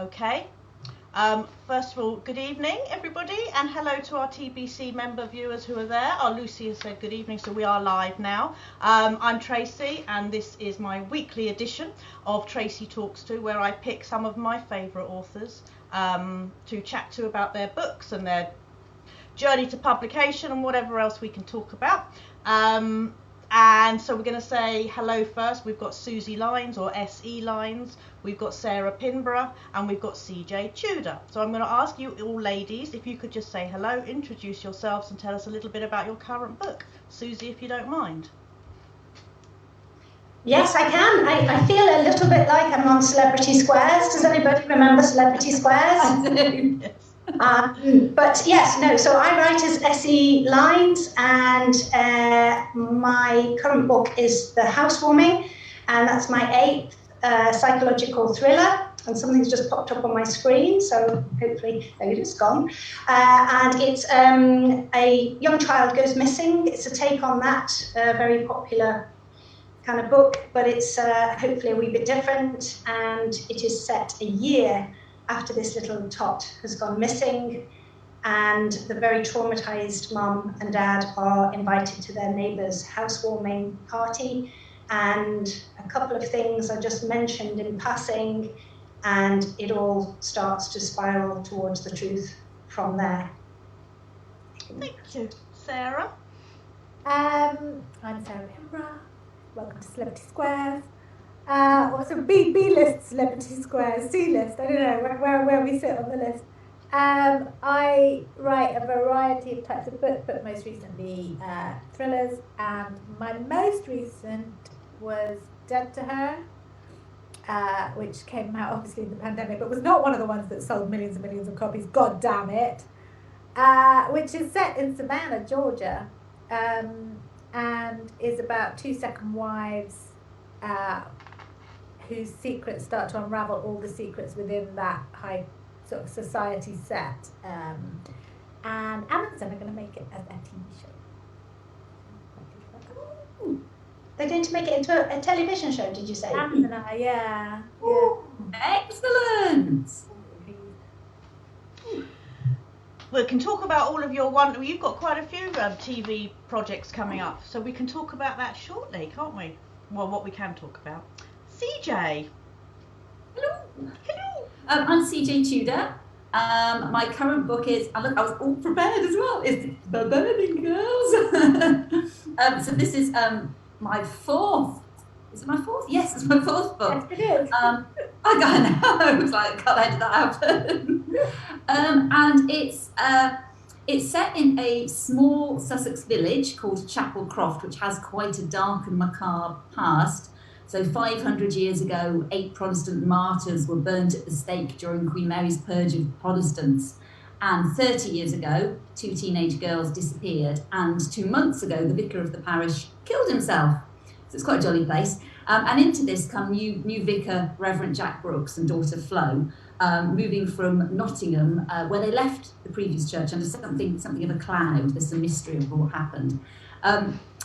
Okay. First of all, good evening, everybody, and hello to our TBC member viewers who are there. Lucy has said good evening, so we are live now. I'm Tracy, and this is my weekly edition of Tracy Talks To, where I pick some of my favourite authors to chat to about their books and their journey to publication and whatever else we can talk about. And so we're going to say hello first. We've got Susie Lynes, or S.E. Lynes, we've got Sarah Pinborough, and we've got C.J. Tudor. So I'm going to ask you all ladies if you could just say hello, introduce yourselves, and tell us a little bit about your current book. Susie, if you don't mind. Yes, I can. I feel a little bit like I'm on Celebrity Squares. Does anybody remember Celebrity Squares? I do. Yes. But yes, no, so I write as S.E. Lynes, and my current book is The Housewarming, and that's my 8th psychological thriller, and something's just popped up on my screen, so hopefully it's gone. And it's a young child goes missing. It's a take on that very popular kind of book, but it's hopefully a wee bit different, and it is set a year after this little tot has gone missing, and the very traumatized mum and dad are invited to their neighbour's housewarming party, and a couple of things are just mentioned in passing, and it all starts to spiral towards the truth from there. Thank you. Sarah? I'm Sarah Pinborough. Welcome to Celebrity Squares. What's a B-list Celebrity Squares, C-list, I don't know where we sit on the list. I write a variety of types of books, but most recently thrillers, and my most recent was Dead to Her, which came out obviously in the pandemic, but was not one of the ones that sold millions and millions of copies, god damn it, which is set in Savannah, Georgia, and is about 2 second wives whose secrets start to unravel all the secrets within that high sort of society set. And Amazon are going to make it as a TV show. Ooh. They're going to make it into a television show, did you say? Amazon are, yeah. Ooh, excellent. We can talk about all of your you've got quite a few TV projects coming up, so we can talk about that shortly, can't we? Well, what we can talk about. CJ. Hello. Hello. I'm CJ Tudor. My current book is, and look, I was all prepared as well, is The Burning Girls. So this is my 4th. Is it my 4th? Yes, it's my 4th book. Yes, it is. I know. I was like, God, how did that happen? And it's set in a small Sussex village called Chapel Croft, which has quite a dark and macabre past. So 500 years ago, 8 Protestant martyrs were burnt at the stake during Queen Mary's purge of Protestants. And 30 years ago, 2 teenage girls disappeared. And 2 months ago, the vicar of the parish killed himself. So it's quite a jolly place. And into this come new vicar, Reverend Jack Brooks, and daughter Flo, moving from Nottingham, where they left the previous church under something of a cloud. There's some mystery of what happened.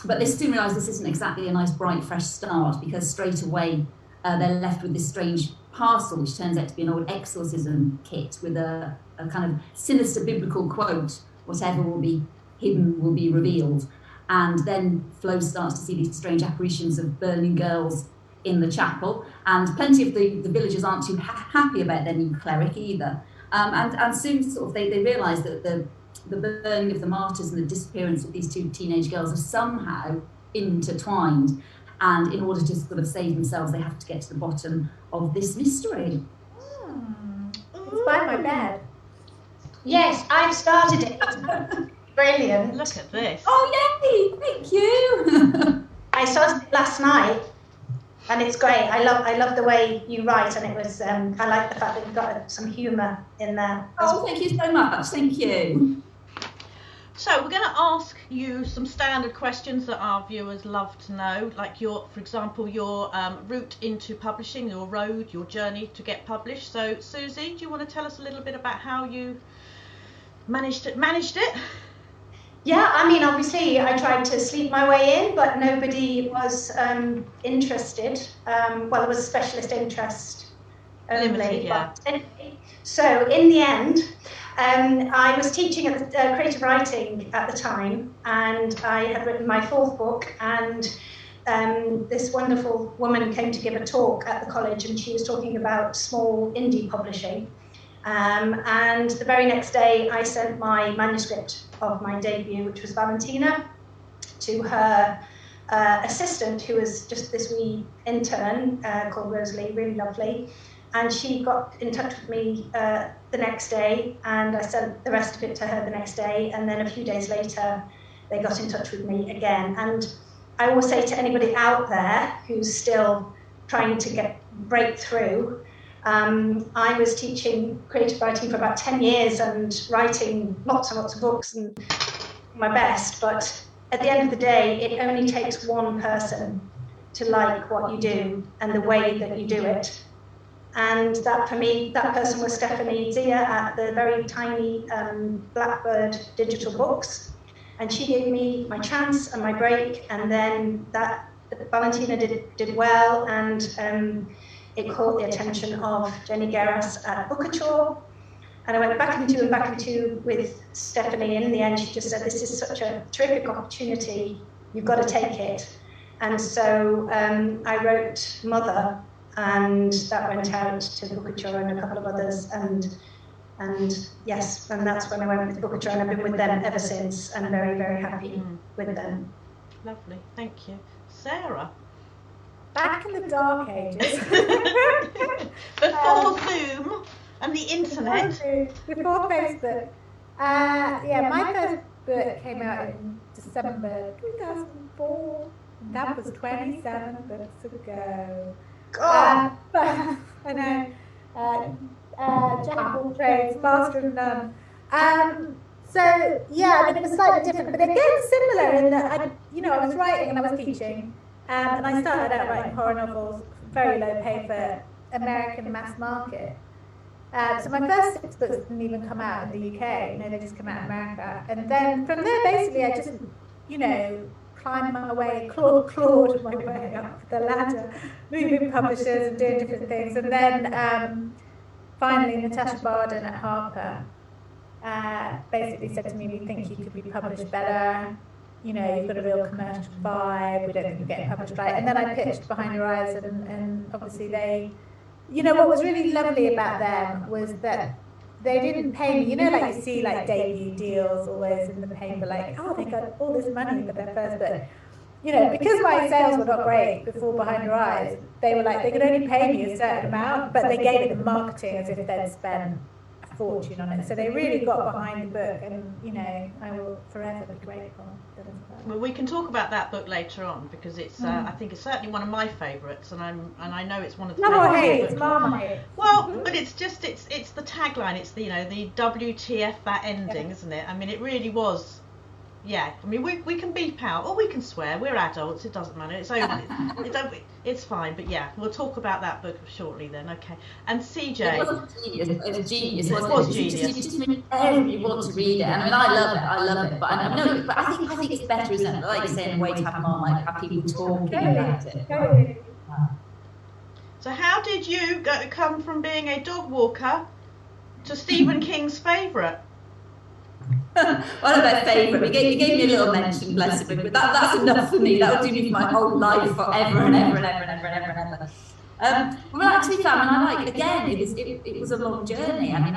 But they soon realise this isn't exactly a nice, bright, fresh start, because straight away they're left with this strange parcel, which turns out to be an old exorcism kit with a kind of sinister biblical quote: "Whatever will be hidden will be revealed." And then Flo starts to see these strange apparitions of burning girls in the chapel, and plenty of the villagers aren't too happy about their new cleric either. And soon sort of they realise that the burning of the martyrs and the disappearance of these 2 teenage girls are somehow intertwined, and in order to sort of save themselves, they have to get to the bottom of this mystery. It's by my bed. Yes, I've started it. Brilliant. Look at this. Oh, yay! Thank you. I started it last night, and it's great. I love the way you write, and it was. I like the fact that you've got some humour in there. Oh, thank you so much. Thank you. So we're going to ask you some standard questions that our viewers love to know, like for example, your route into publishing, your road, your journey to get published. So Susie, do you want to tell us a little bit about how you managed it? Yeah, I mean, obviously I tried to sleep my way in, but nobody was interested. Well, there was a specialist interest only. Limited, yeah. So in the end, I was teaching at creative writing at the time, and I had written my 4th book, and this wonderful woman came to give a talk at the college, and she was talking about small indie publishing. And the very next day, I sent my manuscript of my debut, which was Valentina, to her assistant, who was just this wee intern called Rosalie, really lovely. And she got in touch with me the next day, and I sent the rest of it to her the next day. And then a few days later, they got in touch with me again. And I always say to anybody out there who's still trying to break through, I was teaching creative writing for about 10 years and writing lots and lots of books and my best. But at the end of the day, it only takes one person to like what you do and the way that you do it. And that, for me, that person was Stephanie Zia at the very tiny Blackbird Digital Books. And she gave me my chance and my break. And then that Valentina did well, and it caught the attention of Jenny Geras at Bookouture. And I went back and two with Stephanie. And in the end, she just said, "This is such a terrific opportunity. You've got to take it." And so I wrote Mother, and that went out to Bookouture and a couple of others, and yes, and that's when I went with Bookouture, and I've been with them ever since, and very, very happy with them. Lovely, thank you. Sarah? Back in the dark ages. Before Zoom and the internet. Before Facebook. My first book came out in December 2004. That was 27 books ago. God. I know. Jack of all trades, master of none. It was slightly different, but again similar in that I was writing and I was teaching, and I started out writing horror novels, very low pay for American mass market. So my first 6 books didn't even come out in the UK. They just come out in America, and then from there basically I just climbed my way, clawed my way up the ladder, moving publishers and doing different things, and then finally Natasha Barden at Harper basically said to me, "We think you could be published better. You've got a real commercial vibe. We don't think you're getting published right." And then I pitched Behind Your Eyes, and obviously they, what was really lovely about them was that they didn't pay me. Like you see like debut deals always in the paper, like, oh, they got all this money for their first book. Because my sales were not great before Behind Your Eyes, they were like, they could only pay me a certain amount, but they gave it the marketing as if they'd spent a fortune on it. So they really got behind the book, and I will forever be grateful. Well, we can talk about that book later on, because it's I think it's certainly one of my favourites, and I know it's one of the favourites. It's Marmite. Well, but it's just it's the tagline. It's the the WTF that ending, isn't it? I mean, it really was. Yeah, I mean, we can beep out or we can swear. We're adults. It doesn't matter. It's over. It's fine. But yeah, we'll talk about that book shortly then. Okay. And CJ. It was genius. It was genius. It was genius. You just made everybody want to read it. I mean, I love it. But I think it's better, isn't it? Like you're saying, a way to have Marmite, have people talking about it. So how did you come from being a dog walker to Stephen King's favourite? One of their favourite. You gave me a little mention, bless him, but that's enough for me. That would do me for my whole life, forever and ever and ever and ever and ever and ever. Well, actually, it was a long journey. I mean,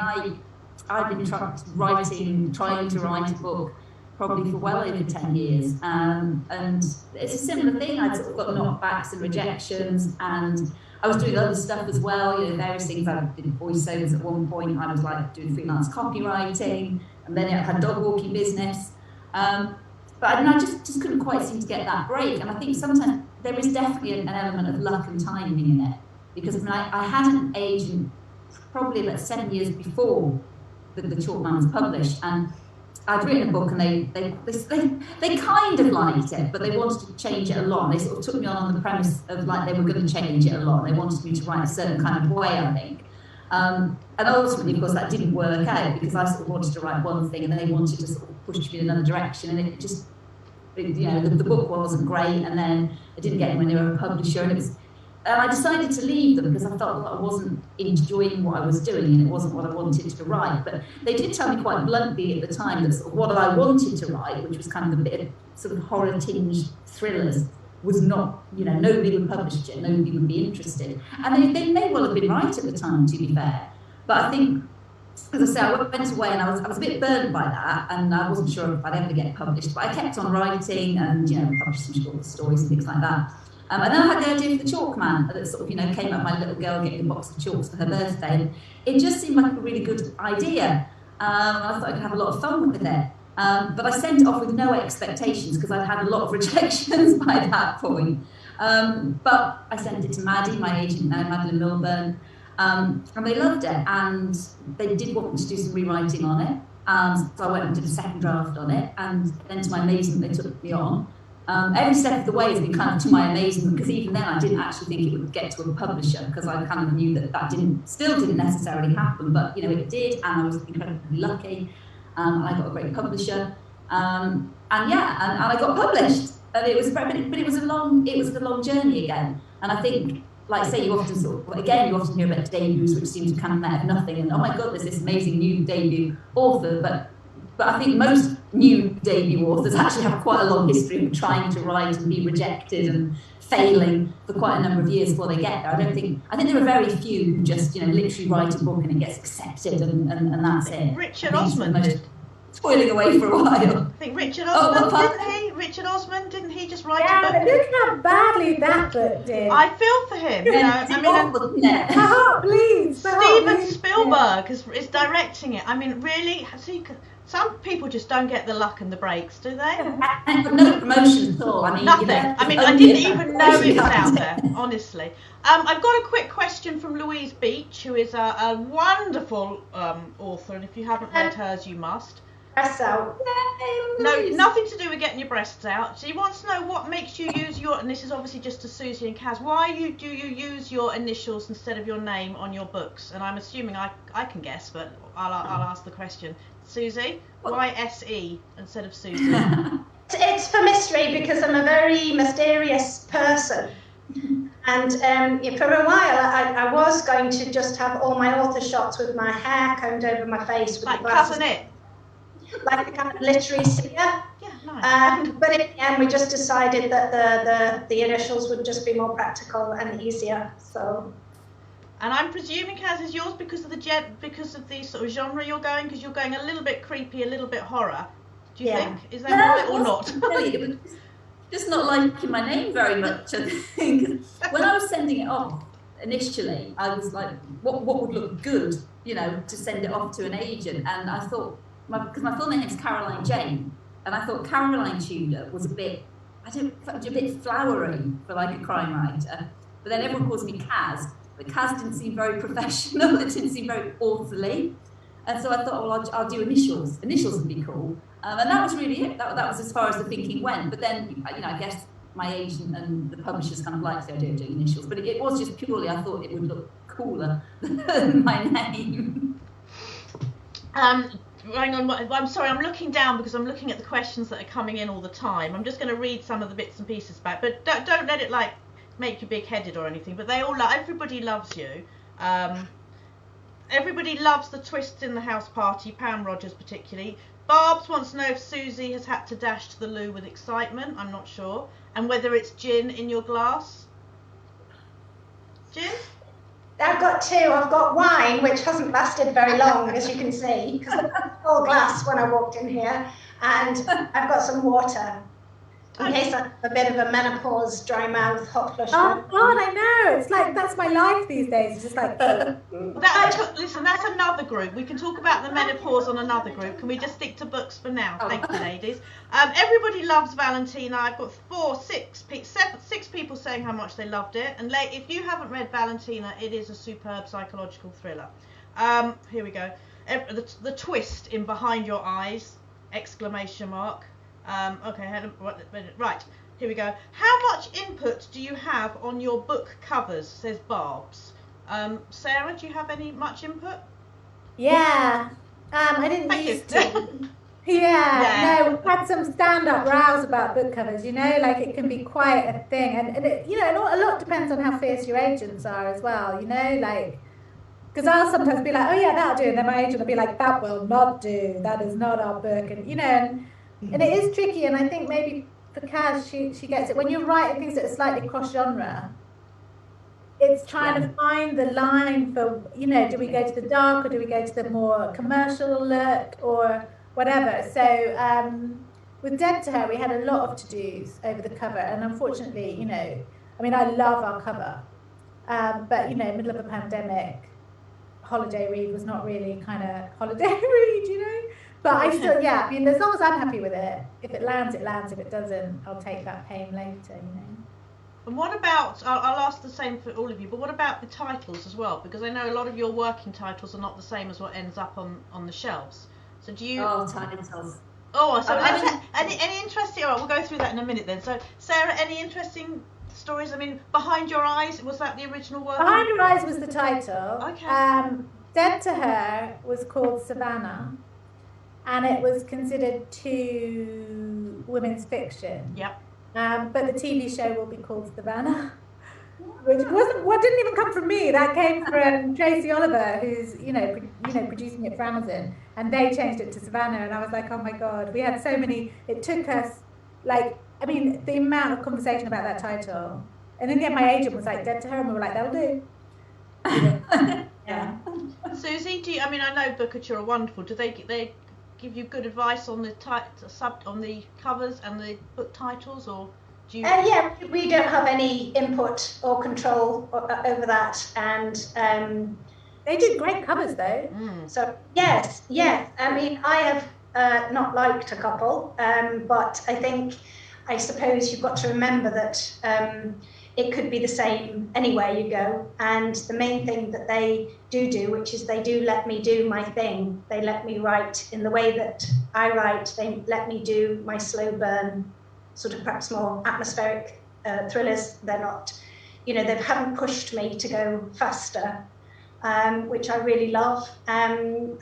I've been trying to write a book probably for well over 10 years, and it's a similar thing. I'd sort of got knockbacks and rejections, and I was doing other stuff as well, various things. I did voiceovers at one point. I was like doing freelance copywriting, and then I had a dog walking business. But I just couldn't quite seem to get that break. And I think sometimes there is definitely an element of luck and timing in it, because I had an agent probably about 7 years before the Chalk Man was published, and I'd written a book, and they kind of liked it, but they wanted to change it a lot. They sort of took me on the premise of like they were going to change it a lot. They wanted me to write a certain kind of way, I think. And ultimately, of course, that didn't work out, because I sort of wanted to write one thing, and they wanted to sort of push me in another direction, and it just, the book wasn't great, and then I didn't get anywhere near a publisher, and I decided to leave them because I felt that I wasn't enjoying what I was doing and it wasn't what I wanted to write. But they did tell me quite bluntly at the time that sort of what I wanted to write, which was kind of a bit of sort of horror-tinged thrillers, was not, nobody would publish it, nobody would be interested. And they may well have been right at the time, to be fair. But I think, as I say, I went away and I was a bit burdened by that, and I wasn't sure if I'd ever get published. But I kept on writing and, published some short stories and things like that. And then I had the idea for the chalk man that sort of, came up, my little girl getting a box of chalks for her birthday. And it just seemed like a really good idea. I thought I could have a lot of fun with it. But I sent it off with no expectations because I'd had a lot of rejections by that point. But I sent it to Maddie, my agent now, Madeline Milburn, and they loved it. And they did want me to do some rewriting on it. So I went and did a second draft on it. And then to my amazement, they took me on. Every step of the way has been kind of to my amazement, because even then I didn't actually think it would get to a publisher, because I kind of knew that still didn't necessarily happen, but it did, and I was incredibly lucky. I got a great publisher, and I got published, and it was, but it was a long journey again. And I think, like say, you often hear about debuts which seem to come out of nothing, and oh my god, there's this amazing new debut author, but I think most new debut authors actually have quite a long history of trying to write and be rejected and failing for quite a number of years before they get there. I think there are very few who just literally write a book and it gets accepted and that's it. Richard Osman did. Toiling away for a while. I think Richard Osman, Richard Osman, didn't he just write a book? Yeah, but look how badly that book did. I feel for him, My heart bleeds. Steven Spielberg is directing it. I mean, really, some people just don't get the luck and the breaks, do they? And no promotion at all. Nothing. I didn't even know it was out there, honestly. I've got a quick question from Louise Beach, who is a wonderful author, and if you haven't read hers, you must. Breasts out. No, nothing to do with getting your breasts out. She wants to know what makes you use your, and this is obviously just to Susie and Kaz, why do you use your initials instead of your name on your books? And I'm assuming I can guess, but I'll ask the question. Susie, why SE instead of Susie? It's for mystery, because I'm a very mysterious person. And for a while, I was going to just have all my author shots with my hair combed over my face with like the glasses. Cousin It. Like a kind of literary seer. Yeah, nice. But in the end, we just decided that the initials would just be more practical and easier. So. And I'm presuming, Kaz, is yours because of the sort of genre you're going, because you're going a little bit creepy, a little bit horror. Do you think? Is that right or not? Really, it was just not liking my name very much. I think when I was sending it off initially, I was like, what would look good, to send it off to an agent, and I thought. Because my full name is Caroline Jane, and I thought Caroline Tudor was a bit flowery for like a crime writer. But then everyone calls me Kaz, but Kaz didn't seem very professional. It didn't seem very authorly, and so I thought, well, I'll do initials. Initials would be cool, and that was really it. That was as far as the thinking went. But then, I guess my agent and the publishers kind of liked the idea of doing initials, but it was just purely I thought it would look cooler than my name. Hang on, I'm sorry, I'm looking down because I'm looking at the questions that are coming in all the time. I'm just going to read some of the bits and pieces back, but don't let it make you big-headed or anything. But everybody loves you. Everybody loves the twists in the house party. Pam Rogers particularly. Barbs wants to know if Susie has had to dash to the loo with excitement. I'm not sure, and whether it's gin in your glass. Gin? I've got two. I've got wine, which hasn't lasted very long, as you can see, because I had a full glass when I walked in here, and I've got some water, in case I have a bit of a menopause, dry mouth, hot flush. Oh God, I know. It's like that's my life these days. It's just like. Listen, that's another group. We can talk about the menopause on another group. Can we just stick to books for now? Thank you, ladies. Everybody loves Valentina. I've got six people saying how much they loved it. And if you haven't read Valentina, it is a superb psychological thriller. Here we go. The twist in Behind Your Eyes! Exclamation mark. Okay, right, here we go. How much input do you have on your book covers, says Barbs. Sarah, do you have much input? Yeah, I didn't Thank used you. to. Yeah, no, we've had some stand-up rows about book covers, you know, like it can be quite a thing. And it, you know, a lot depends on how fierce your agents are as well, you know, like, because I'll sometimes be like, oh yeah, that'll do. And then my agent will be like, that will not do. That is not our book. And, you know, and it is tricky. And I think maybe for Kaz, she gets it. When you're writing things that are slightly cross-genre, it's trying to find the line for, you know, do we go to the dark or do we go to the more commercial look or whatever. So with Dead to Her, we had a lot of to-dos over the cover. And unfortunately, you know, I mean, I love our cover. But, you know, middle of a pandemic, holiday read was not really kind of holiday read, you know. But I still, yeah, I mean, as long as I'm happy with it, if it lands, it lands. If it doesn't, I'll take that pain later, you know. And what about, I'll ask the same for all of you, but what about the titles as well? Because I know a lot of your working titles are not the same as what ends up on the shelves. So do you... Oh, titles. Oh, so any interesting... All right, we'll go through that in a minute then. So, Sarah, any interesting stories? I mean, Behind Your Eyes, was that the original work? Behind Your Eyes was the title. Okay. Dead to Her was called Savannah, and it was considered to women's fiction. Yep. But the TV show will be called Savannah, which wasn't what didn't even come from me. That came from Tracy Oliver, who's you know producing it for Amazon, and they changed it to Savannah. And I was like, oh my god, we had so many. It took us like, I mean, the amount of conversation about that title. And in the end, my agent was like, Dead to Her, and we were like, that'll do. Yeah. Susie, do you, I mean, I know Bookerture are wonderful. Do they give you good advice on the on the covers and the book titles, or do you? Yeah, we don't have any input or control over that, and they did great covers though. So yes. I mean, I have not liked a couple, but I suppose you've got to remember that it could be the same anywhere you go. And the main thing that they do, which is they do let me do my thing. They let me write in the way that I write. They let me do my slow burn, sort of perhaps more atmospheric thrillers. They're not, you know, they haven't pushed me to go faster, which I really love. And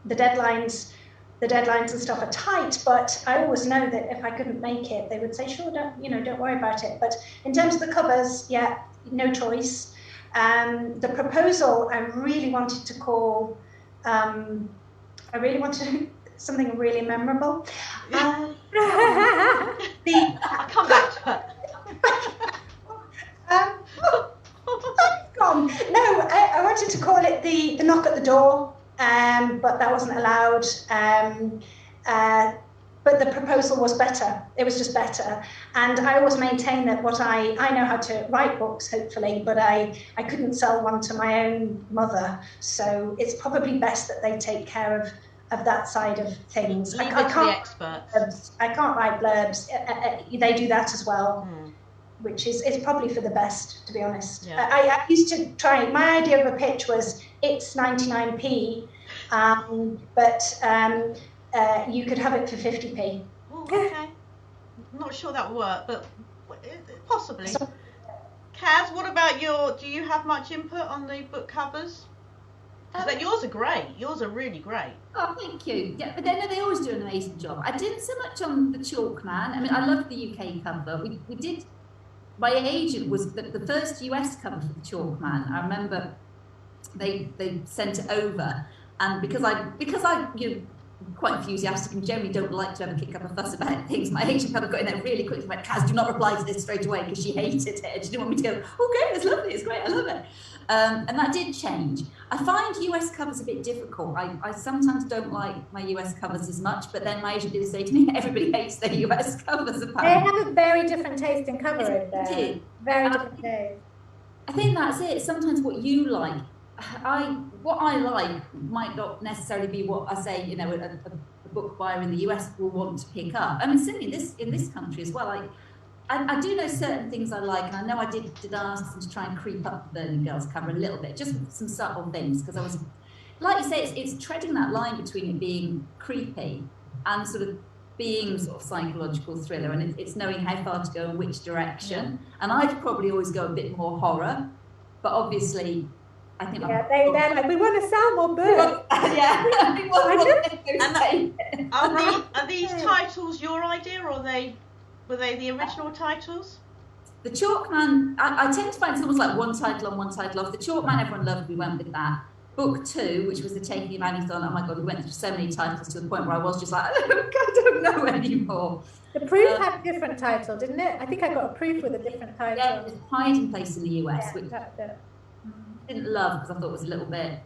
the deadlines and stuff are tight, but I always know that if I couldn't make it, they would say, sure, don't worry about it. But in terms of the covers, yeah, no choice. The proposal I really wanted to call, something really memorable. I'll come back to it. No, I wanted to call it the Knock at the Door. But that wasn't allowed. But the proposal was better. It was just better. And I always maintain that I know how to write books, hopefully, but I couldn't sell one to my own mother. So it's probably best that they take care of that side of things. Leave it to the experts. I can't write blurbs. They do that as well. Which is probably for the best, to be honest. Yeah. I used to try, my idea of a pitch was, it's 99p, but you could have it for 50p. Oh, okay. I'm not sure that will work, but possibly. Kaz, what about do you have much input on the book covers? Because yours are great. Yours are really great. Oh, thank you. Yeah, but they always do an amazing job. I didn't so much on the Chalk Man. I mean, I love the UK cover. We did. My agent was the first US cover for the Chalk Man. I remember they sent it over, and because I quite enthusiastic and generally don't like to ever kick up a fuss about things, my agent kind of got in there really quickly and went, Kaz, do not reply to this straight away, because she hated it. She didn't want me to go, okay, it's lovely, it's great, I love it. And that did change. I find US covers a bit difficult. I sometimes don't like my US covers as much, but then my agent did say to me, everybody hates their US covers apparently. They have a very different taste in cover over there. Very different taste. I think that's it. Sometimes what you like, what I like might not necessarily be what I say, you know, a book buyer in the US will want to pick up. I mean, certainly in this country as well. I do know certain things I like, and I know I did ask them to try and creep up the Burning Girls cover a little bit, just with some subtle things, because I was, like you say, it's treading that line between it being creepy and sort of being sort of psychological thriller, and it's knowing how far to go in which direction. And I'd probably always go a bit more horror, but obviously I think they're like, we want to sell more books. Yeah, Are these titles your idea, or were they the original titles? The Chalkman, I tend to find it's almost like one title on, one title off. The Chalkman everyone loved, we went with that. Book 2, which was The Taking of Annie Thorne, oh my God, we went through so many titles to the point where I was just like, I don't know anymore. The Proof had a different title, didn't it? I think I got a Proof with a different title. Yeah, it was Hiding Place in the US, which that's it. I didn't love because I thought it was a little bit.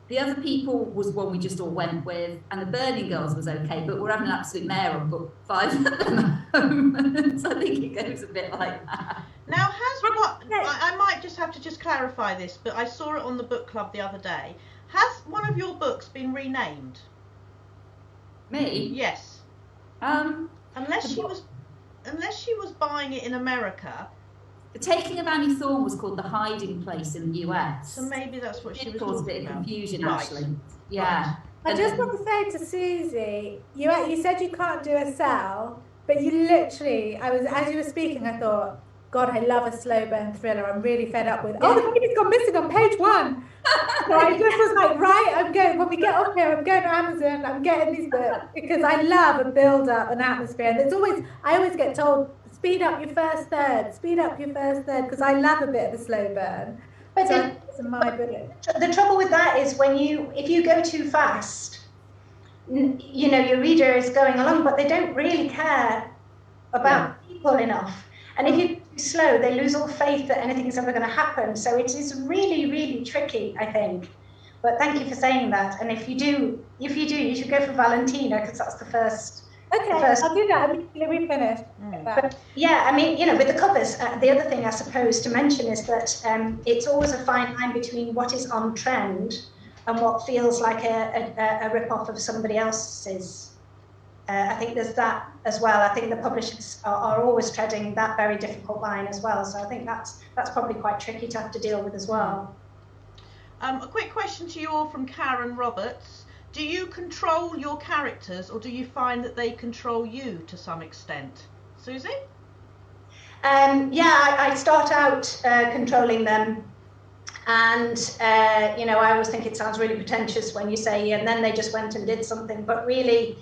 The Other People was one we just all went with, and The Burning Girls was okay, but we're having an absolute mare on book 5 at the moment, so I think it goes a bit like that. Now, I might just have to clarify this, but I saw it on the book club the other day. Has one of your books been renamed? Me? Yes. Unless she was buying it in America. The Taking of Annie Thorne was called The Hiding Place in the US. So maybe that's what she was caused a bit of confusion, actually. Yeah. I just want to say to Susie, you said you can't do a sell, but you literally, as you were speaking, I thought, God, I love a slow burn thriller. I'm really fed up with, the baby's gone missing on page 1. So I just was like, right, when we get up here, I'm going to Amazon, I'm getting these books, because I love a build up, an atmosphere. And I always get told, speed up your first third, because I love a bit of a slow burn. But so it's my book. The trouble with that is if you go too fast, your reader is going along, but they don't really care about people enough. And if you go too slow, they lose all faith that anything is ever going to happen. So it is really, really tricky, I think. But thank you for saying that. And if you do, you should go for Valentina, because that's the first. Okay, I'll do that. We finished. But yeah, I mean, with the covers, the other thing I suppose to mention is that it's always a fine line between what is on trend and what feels like a rip-off of somebody else's. I think there's that as well. I think the publishers are always treading that very difficult line as well. So I think that's probably quite tricky to have to deal with as well. A quick question to you all from Karen Roberts. Do you control your characters, or do you find that they control you to some extent? Susie? I start out controlling them, and I always think it sounds really pretentious when you say, and then they just went and did something, but really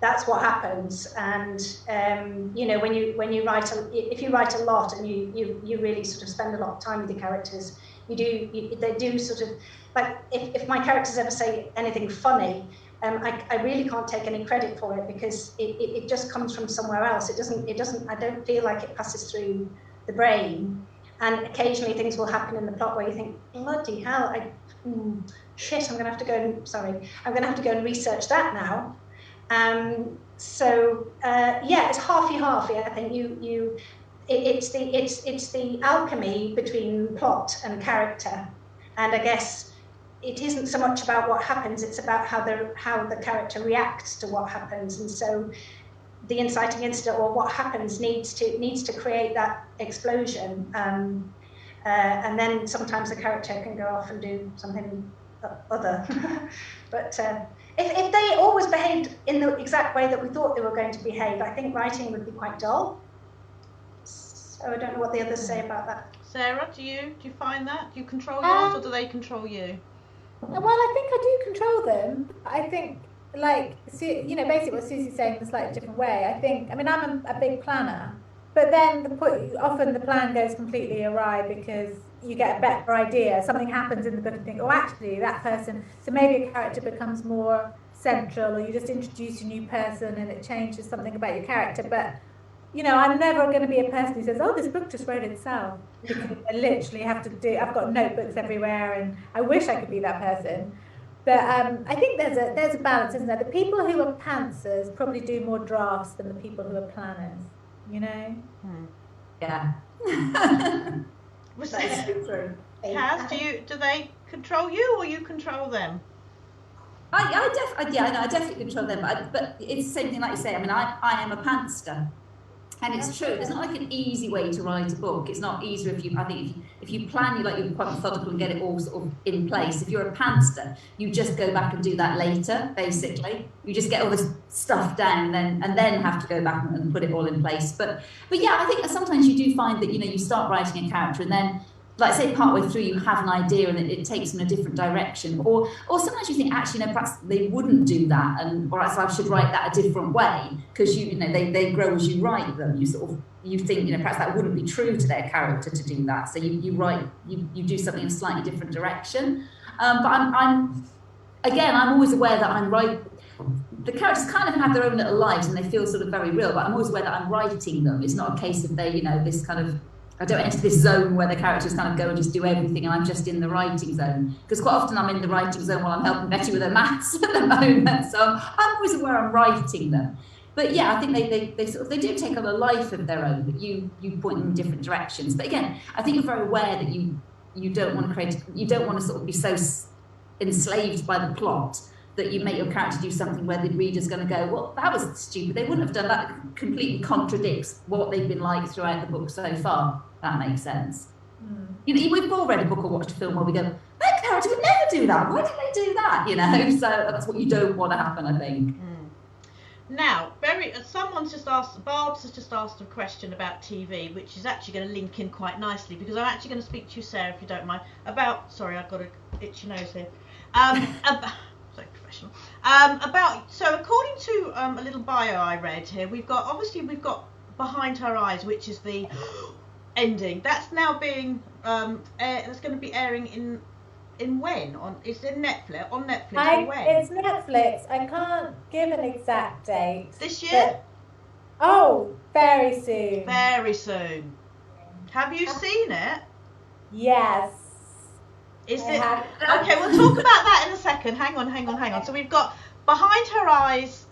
that's what happens. And when you write, if you write a lot and you really sort of spend a lot of time with your characters, they do sort of, like, if my characters ever say anything funny, I really can't take any credit for it, because it just comes from somewhere else. It doesn't, I don't feel like it passes through the brain. And occasionally things will happen in the plot where you think, bloody hell, shit, I'm gonna have to go and research that now. It's halfy. I think it's the alchemy between plot and character, and I guess it isn't so much about what happens, it's about how the character reacts to what happens. And so the inciting incident, or what happens, needs to create that explosion, and then sometimes the character can go off and do something other. But if they always behaved in the exact way that we thought they were going to behave, I think writing would be quite dull. So I don't know what the others say about that. Sarah, do you find that? Do you control yours, or do they control you? Well, I think I do control them. I think, basically what Susie's saying in a slightly different way. I'm a big planner, but then often the plan goes completely awry because you get a better idea. Something happens in the book and think, actually, that person. So maybe a character becomes more central, or you just introduce a new person and it changes something about your character. But I'm never going to be a person who says, this book just wrote itself. Because I literally have to I've got notebooks everywhere, and I wish I could be that person. But I think there's a balance, isn't there? The people who are pantsers probably do more drafts than the people who are planners, Yeah. Kaz, do they control you, or you control them? I definitely control them, but it's the same thing like you say. I am a pantster, and it's true. There's not like an easy way to write a book. It's not easier if you plan, you're quite methodical and get it all sort of in place. If you're a pantster, you just go back and do that later. Basically, you just get all this stuff down, and then have to go back and put it all in place. But yeah, I think sometimes you do find that you start writing a character, and then like say partway through you have an idea and it takes them in a different direction, or sometimes you think actually no, perhaps they wouldn't do that, and or else I should write that a different way, because you know they grow as you write them. You think perhaps that wouldn't be true to their character to do that, so you do something in a slightly different direction. But I'm always aware that I'm right. The characters kind of have their own little lives and they feel sort of very real, but I'm always aware that I'm writing them. It's not a case of they, this kind of, I don't enter this zone where the characters kind of go and just do everything and I'm just in the writing zone. Because quite often I'm in the writing zone while I'm helping Betty with her maths at the moment. So I'm always aware I'm writing them. But yeah, I think they do take on a life of their own, but you point them in different directions. But again, I think you're very aware that you don't want to sort of be so enslaved by the plot that you make your character do something where the reader's going to go, well, that was stupid. They wouldn't have done that. It completely contradicts what they've been like throughout the book so far. That makes sense. We've all read a book or watched a film where we go, that character would never do that. Why did they do that? So that's what you don't want to happen, I think. Now, someone's just asked, Barb's has just asked a question about TV, which is actually going to link in quite nicely, because I'm actually going to speak to you, Sarah, if you don't mind, sorry, I've got an itchy nose here. So professional. So according to a little bio I read here, we've got Behind Her Eyes, which is the ending. That's now being that's going to be airing in when? It's in Netflix, on Netflix, or when? It's Netflix. I can't give an exact date. This year? Very soon. Very soon. Have you seen it? Yes. Is it? Okay, we'll talk about that in a second. Hang on. So we've got Behind Her Eyes.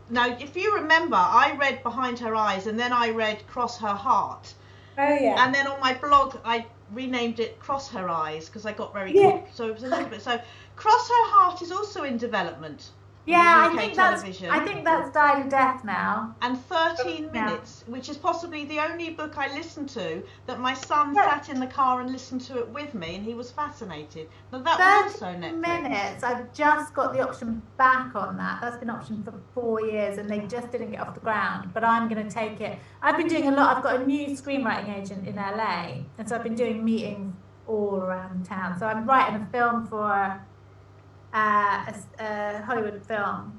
Now, if you remember, I read Behind Her Eyes and then I read Cross Her Heart. Oh, yeah. And then on my blog, I renamed it Cross Her Eyes because I got very so it was a little bit. So Cross Her Heart is also in development. Yeah, I think that's died a death now. And 13 minutes, which is possibly the only book I listened to that my son sat in the car and listened to it with me, and he was fascinated. Now that was also Netflix. Minutes. I've just got the option back on that. That's been optioned for 4 years, and they just didn't get off the ground. But I'm going to take it. I've been doing a lot. I've got a new screenwriting agent in LA, and so I've been doing meetings all around town. So I'm writing a film for a Hollywood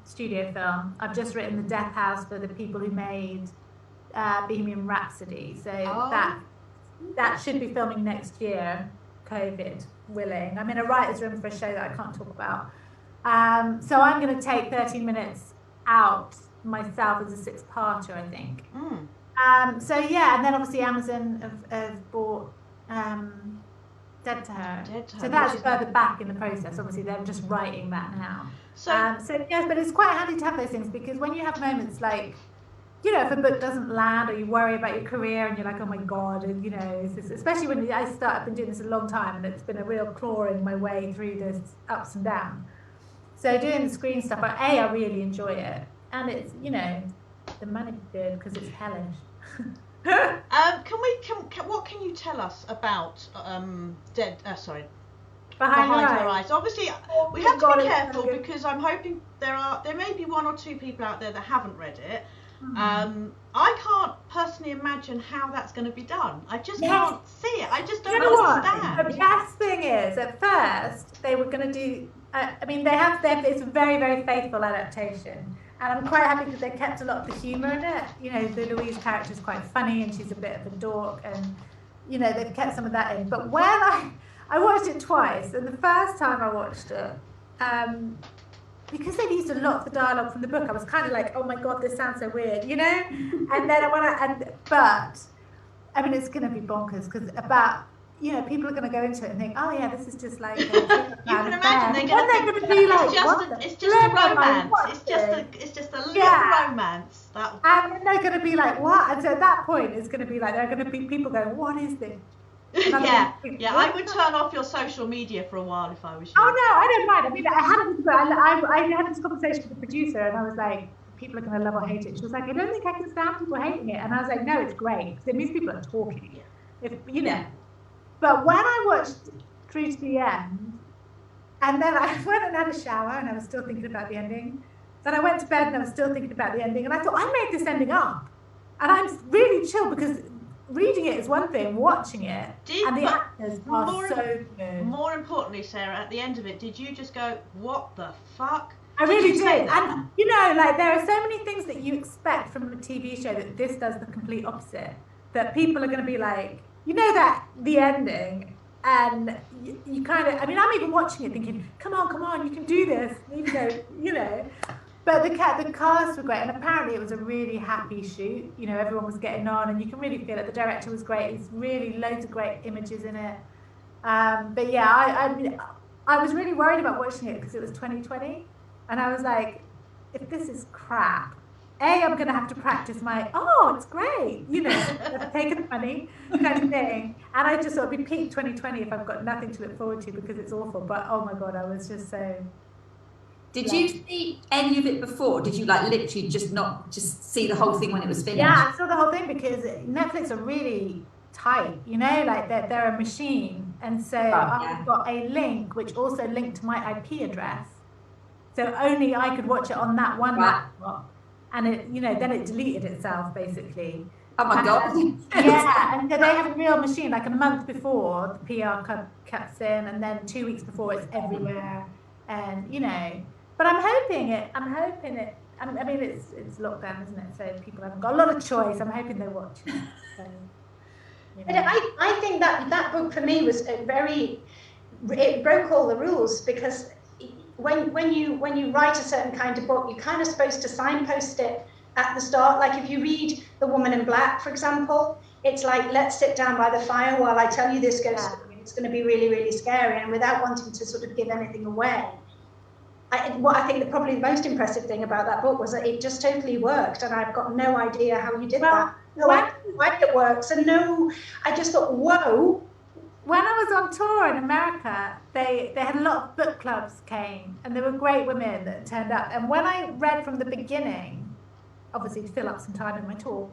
studio film. I've just written The Death House for the people who made Bohemian Rhapsody. So that should be filming next year, COVID willing. I'm in a writer's room for a show that I can't talk about. So I'm going to take 13 minutes out myself as a 6-parter, I think. So yeah, and then obviously Amazon have bought Dead to Her. So that's further back in the process. Obviously, they're just writing that now. So yes, but it's quite handy to have those things, because when you have moments like, if a book doesn't land or you worry about your career and you're like, oh my God, and especially when I've been doing this a long time and it's been a real clawing my way through this ups and downs. So doing the screen stuff, I really enjoy it, and it's the money's good because it's hellish. What can you tell us about Behind Her Eyes? Obviously, we have to be careful because I'm hoping there may be 1 or 2 people out there that haven't read it. I can't personally imagine how that's going to be done. I just can't see it. I just don't understand. The best thing is, at first they were going to do. It's a very, very faithful adaptation. And I'm quite happy because they kept a lot of the humour in it. The Louise character is quite funny and she's a bit of a dork, and they've kept some of that in. But when I watched it twice, and the first time I watched it, because they'd used a lot of the dialogue from the book, I was kind of like, oh my God, this sounds so weird, And then it's going to be bonkers because people are going to go into it and think, oh yeah, this is just like. You can imagine they're going to be like, it's just a romance. It's just a little romance. And they're going to be like, what? And so at that point, it's going to be like there are going to be people going, what is this? I would turn off your social media for a while if I was you. Oh no, I don't mind. I had this conversation with the producer, and I was like, people are going to love or hate it. She was like, I don't think I can stand people hating it, and I was like, no, it's great because it means people are talking. But when I watched through to the end, and then I went and had a shower, and I was still thinking about the ending. Then I went to bed, and I was still thinking about the ending, and I thought, I made this ending up, and I'm really chill because reading it is one thing, watching it, and the actors are so good. More importantly, Sarah, at the end of it, did you just go, what the fuck? I really did. And, you know, like, there are so many things that you expect from a TV show that this does the complete opposite. That people are going to be like, you know, that the ending, and you kind of, I mean, I'm even watching it thinking, come on, you can do this, even though, you know. But the cast were great, and apparently it was a really happy shoot. You know, everyone was getting on, and you can really feel it. The director was great. There's really loads of great images in it. But yeah, I was really worried about watching it because it was 2020, and I was like, if this is crap, I'm going to have to practice my, it's great, you know, I've taken the money kind of thing. And I just thought it'd be peak 2020 if I've got nothing to look forward to because it's awful. But oh my God, I was just so... Did you see any of it before? Did you like literally just see the whole thing when it was finished? Yeah, I saw the whole thing because Netflix are really tight, you know, like they're a machine. And so I've got a link which also linked to my IP address. So only I could watch it on that one laptop. And it, you know, then it deleted itself basically. Oh my God. Yeah, and so they have a real machine, like a month before the PR cuts in, and then 2 weeks before it's everywhere. And, you know, but I'm hoping it, I mean, it's lockdown, isn't it? So people haven't got a lot of choice. I'm hoping they watch it. So, you know. I think that book for me was it broke all the rules, because when you write a certain kind of book, you're kind of supposed to signpost it at the start. Like if you read The Woman in Black, for example, it's like, let's sit down by the fire while I tell you this ghost story. It's going to be really, really scary, and without wanting to sort of give anything away. What I think probably the most impressive thing about that book was that it just totally worked, and I've got no idea how you did that. No idea why it works, and I just thought, whoa. When I was on tour in America, they had a lot of book clubs came, and there were great women that turned up. And when I read from the beginning, obviously to fill up some time in my talk,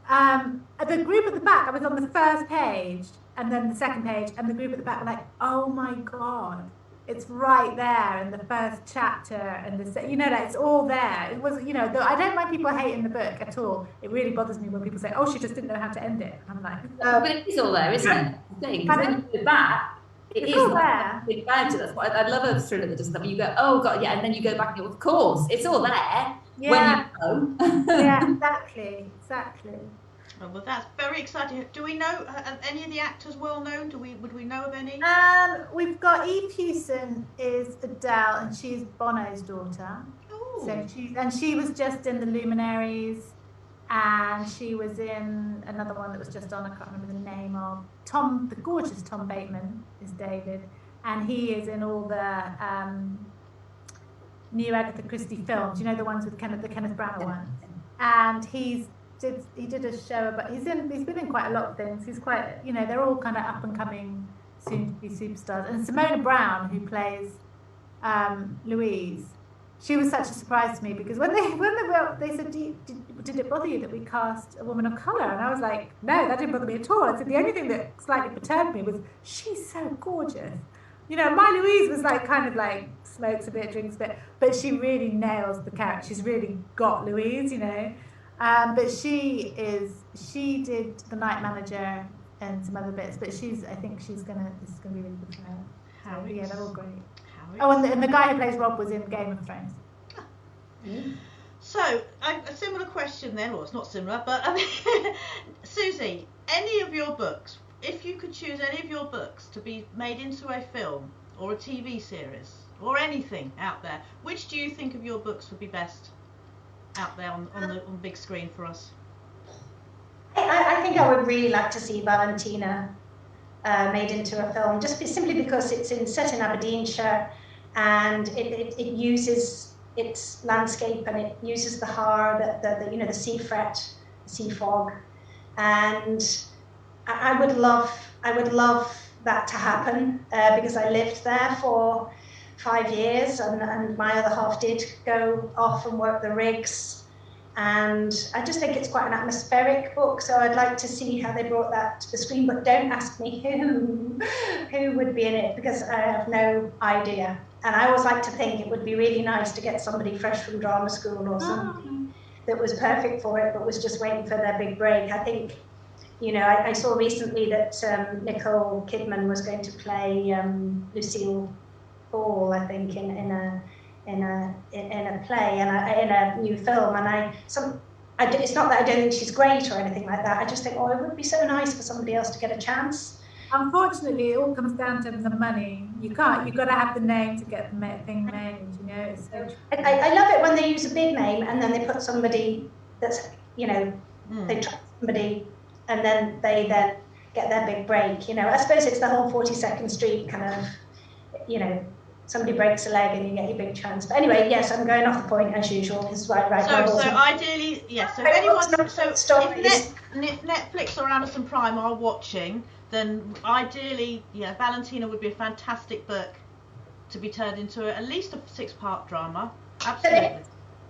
the group at the back, I was on the first page, and then the second page, and the group at the back were like, oh my God, it's right there in the first chapter, and you know, that it's all there. It was, you know, I don't mind people hating the book at all. It really bothers me when people say, oh, she just didn't know how to end it. I'm like, but it is all there, isn't it? Because when you go back, it's all there. That's what I love a thriller that does that. When you go, oh God, yeah, and then you go back and go, of course, it's all there. Yeah. When you go. Yeah, exactly. Oh, well, that's very exciting. Do we know any of the actors well known? Would we know of any? We've got Eve Hewson is Adele, and she's Bono's daughter. Ooh. So she was just in The Luminaries, and she was in another one that was just on. I can't remember the name of. The gorgeous Tom Bateman is David, and he is in all the new Agatha Christie films. You know, the ones with the Kenneth Branagh ones, and he did a show about, he's been in quite a lot of things. He's quite, you know, they're all kind of up and coming, soon to be superstars. And Simona Brown, who plays Louise, she was such a surprise to me, because when they said, did it bother you that we cast a woman of colour? And I was like, no, that didn't bother me at all. I said the only thing that slightly perturbed me was she's so gorgeous. You know, my Louise was like kind of like smokes a bit, drinks a bit, but she really nails the character. She's really got Louise, you know. But she did The Night Manager and some other bits, but this is gonna be really good for her. So, yeah, they're all great. And the guy who plays Rob was in Game of Thrones. So, a similar question then, well, it's not similar, but Susie, any of your books, if you could choose any of your books to be made into a film or a TV series or anything out there, which do you think of your books would be best out there on the big screen for us? I think I would really like to see Valentina made into a film, simply because it's set in Aberdeenshire, and it uses its landscape, and it uses the Har, the sea fret, sea fog, and I would love that to happen, because I lived there for 5 years, and my other half did go off and work the rigs, and I just think it's quite an atmospheric book, so I'd like to see how they brought that to the screen. But don't ask me who would be in it, because I have no idea, and I always like to think it would be really nice to get somebody fresh from drama school or something that was perfect for it, but was just waiting for their big break. I think you know, I saw recently that Nicole Kidman was going to play Lucille Ball, I think, in a play and in a new film. And it's not that I don't think she's great or anything like that. I just think, it would be so nice for somebody else to get a chance. Unfortunately, it all comes down to the money. You've got to have the name to get the thing made, you know. It's so I love it when they use a big name and then they put somebody that's, you know, they try somebody and then they then get their big break, you know. I suppose it's the whole 42nd Street kind of, you know, somebody breaks a leg and you get your big chance. But anyway, yes, I'm going off the point as usual. This is right. So ideally, yes. So if anyone, if Netflix or Amazon Prime are watching, then ideally, Valentina would be a fantastic book to be turned into at least a 6-part drama. Absolutely.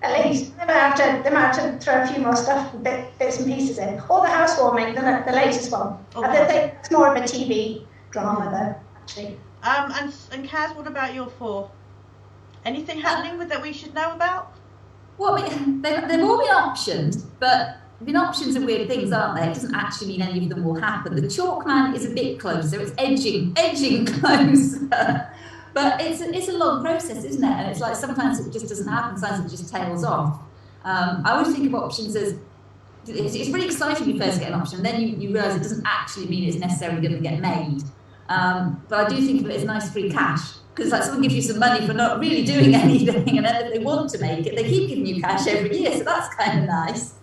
At least they might have to throw a few more stuff, bits and pieces in. Or the housewarming, the latest one. I think it's more of a TV drama though, actually. And Kaz, what about your 4? Anything happening with that we should know about? Well, they've all been optioned, but options are weird things, aren't they? It doesn't actually mean any of them will happen. The Chalkman is a bit closer. It's edging closer. But it's a long process, isn't it? And it's like sometimes it just doesn't happen, sometimes it just tails off. I always think of options as, it's really exciting when you first get an option, and then you realise it doesn't actually mean it's necessarily going to get made. But I do think of it as nice free cash, because like someone gives you some money for not really doing anything, and then if they want to make it, they keep giving you cash every year, so that's kind of nice.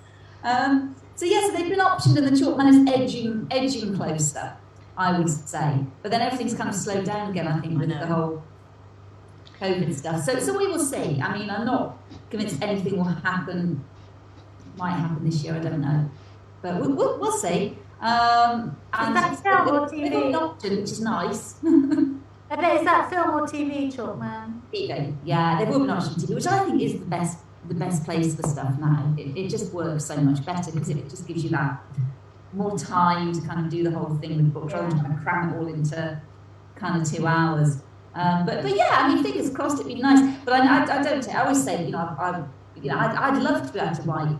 So they've been optioned, and the Chalkman is edging closer, I would say. But then everything's kind of slowed down again, I think, with the whole COVID stuff. So we will see. I mean, I'm not convinced anything will happen, might happen this year, I don't know. But we'll see. And that's film or TV? They've got an option, which is nice. I bet is that film or TV, Chalkman? TV, yeah. They've all been optioned TV, which I think is the best place for stuff now. It just works so much better because it just gives you that more time to kind of do the whole thing with books rather than kind of cram it all into kind of 2 hours. But yeah, I mean, fingers crossed, it'd be nice. But I always say, I'd love to be able to write.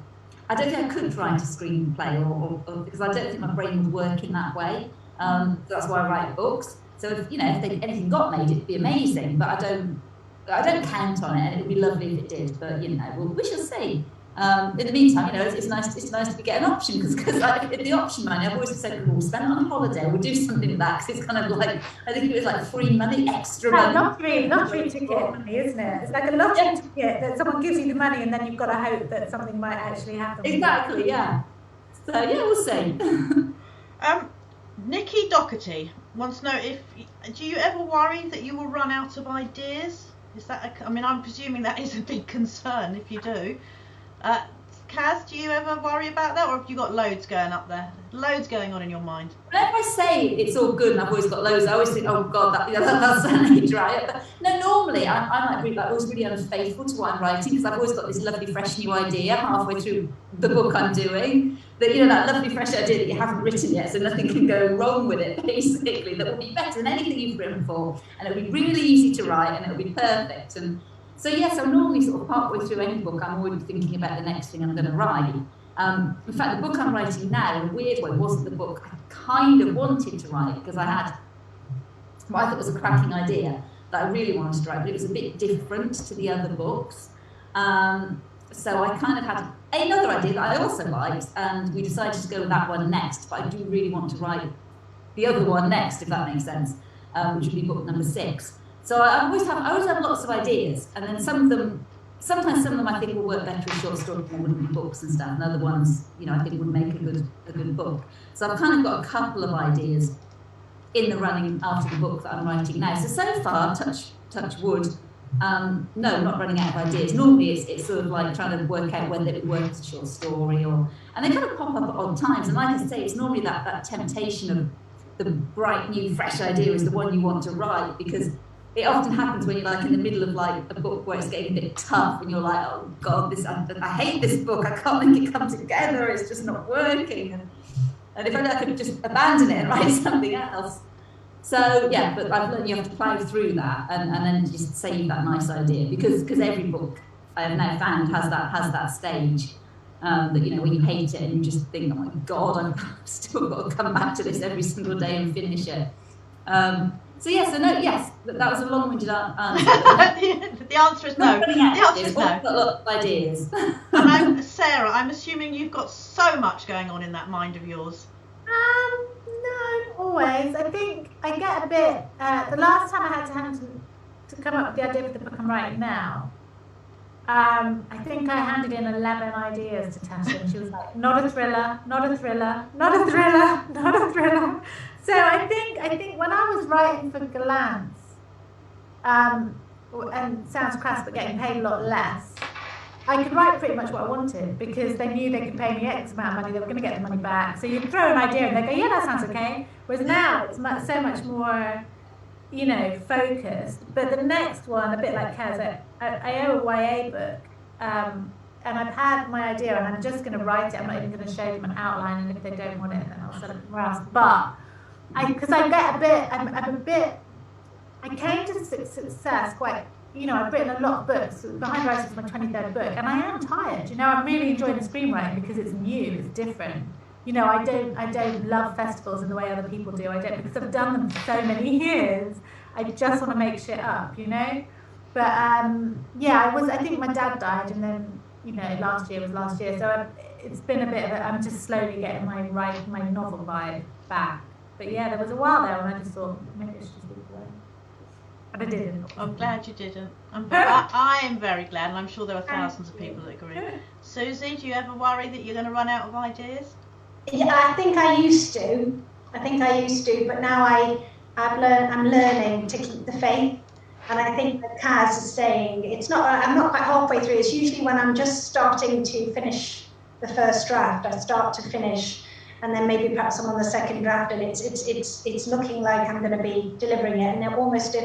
I don't think I could write a screenplay or because I don't think my brain would work in that way. That's why I write books. So if anything got made, it'd be amazing. But I don't count on it, and it would be lovely if it did. But we shall see. In the meantime, it's nice to get an option because like the option money, I've always said we'll spend it on a holiday, we'll do something with that because it's kind of like, I think it was like free money, extra money. Lottery ticket money, isn't it? It's like a lottery ticket that someone gives you the money and then you've got to hope that something might actually happen. Exactly, yeah. So we'll see. Nikki Doherty wants to know do you ever worry that you will run out of ideas? Is that I'm presuming that is a big concern if you do. Kaz, do you ever worry about that, or have you got loads going up there? Loads going on in your mind? Whenever I say it's all good and I've always got loads, I always think, oh God, that's an age, right? But no, normally I'm always really unfaithful to what I'm writing because I've always got this lovely fresh new idea halfway through the book I'm doing. That lovely fresh idea that you haven't written yet, so nothing can go wrong with it, basically, that will be better than anything you've written before, and it'll be really easy to write and it'll be perfect. And so yes, I'm normally sort of partway through any book, I'm already thinking about the next thing I'm going to write. In fact, the book I'm writing now, in a weird way, wasn't the book I kind of wanted to write because I had what I thought was a cracking idea that I really wanted to write, but it was a bit different to the other books. So I kind of had another idea that I also liked, and we decided to go with that one next, but I do really want to write the other one next, if that makes sense, which would be book number 6. So I always have lots of ideas, and then sometimes some of them I think will work better as short stories than would be books and stuff, and other ones, I think would make a good book. So I've kind of got a couple of ideas in the running after the book that I'm writing now. So far, touch wood, no, not running out of ideas. Normally it's sort of like trying to work out whether it would work as a short story and they kind of pop up at odd times. And like I say, it's normally that temptation of the bright, new, fresh idea is the one you want to write because it often happens when you're like in the middle of like a book where it's getting a bit tough and you're like, oh God, I hate this book. I can't make it come together. It's just not working. And if only I could just abandon it and write something else. So yeah, but I've learned you have to plough through that and then just save that nice idea because every book I have now found has that stage. that, you know, when you hate it and you just think, oh my God, I've still got to come back to this every single day and finish it. So yes, that was a long-winded answer. The answer is no. The answer is no. Got lots of ideas. And Sarah, I'm assuming you've got so much going on in that mind of yours. No, always. I think I get a bit. The last time I had to come up with the idea for the book I'm writing now, I think I handed in 11 ideas to Tasha, and she was like, "Not a thriller, not a thriller, not a thriller, not a thriller." So I think when I was writing for Glance, and sounds crass, but getting paid a lot less, I could write pretty much what I wanted because they knew they could pay me X amount of money, they were going to get the money back. So you'd throw an idea and they'd go, yeah, that sounds okay. Whereas now it's so much more, you know, focused. But the next one, a bit like Kaz, I owe a YA book, and I've had my idea and I'm just going to write it. I'm not even going to show them an outline, and if they don't want it, then I'll sell it somewhere else. But because I get a bit, I came to success quite. You know, I've written a lot of books. Behind Rice is my 23rd book, and I am tired. You know, I'm really enjoying the screenwriting because it's new, it's different. You know, I don't love festivals in the way other people do. I don't, because I've done them for so many years. I just want to make shit up, you know. But I think my dad died, and then, you know, last year was last year. So it's been a bit of I'm just slowly getting my novel vibe back. But yeah, there was a while there when I just thought maybe it's just away. But I didn't. I'm glad you didn't. I am very glad, and I'm sure there are thousands of people that agree. Susie, do you ever worry that you're going to run out of ideas? Yeah, I think I used to, but now I'm learning to keep the faith. And I think that Kaz is saying, I'm not quite halfway through. It's usually when I'm just starting to finish the first draft, I start to finish, and then maybe perhaps I'm on the second draft, and it's looking like I'm going to be delivering it, and then almost